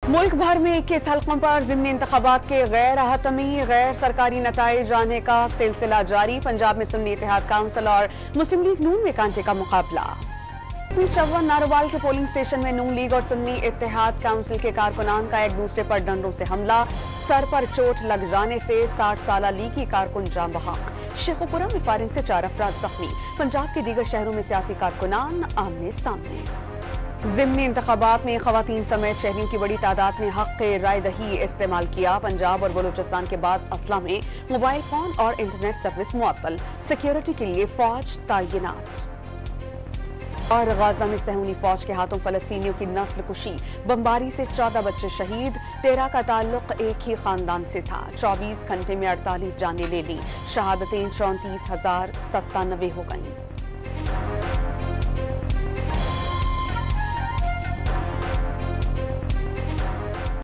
मुल्क भर में 21 हल्कों पर ज़िमनी इंतखाबात के गैर हतमी गैर सरकारी नताइज आने का सिलसिला जारी। पंजाब में सुन्नी इत्तेहाद काउंसिल और मुस्लिम लीग नून में कांटे का मुकाबला। चौवन नारोवाल के पोलिंग स्टेशन में नून लीग और सुन्नी इत्तेहाद काउंसिल के कारकुनान का एक दूसरे पर डंडों से हमला। सर पर चोट लग जाने से 60 साला लीगी कारकुन जान बहक। शेखुपुरा में फायरिंग से 4 अफराद जख्मी। पंजाब के दीगर शहरों में सियासी कारकुनान आमने सामने। ज़िमनी इंतखाबात में खवातीन समेत शहरियों की बड़ी तादाद में हक राय दही इस्तेमाल किया। पंजाब और बलूचिस्तान के बाज़ अजला में मोबाइल फोन और इंटरनेट सर्विस मुअत्तल। सिक्योरिटी के लिए फौज तैनात। और गाजा में सहूनी फौज के हाथों फलस्तीनियों की नस्ल कुशी। बमबारी से 14 बच्चे शहीद। 13 का ताल्लुक एक ही खानदान से था। 24 घंटे में 48 जानें ले ली। शहादतें 34,097 हो गईं।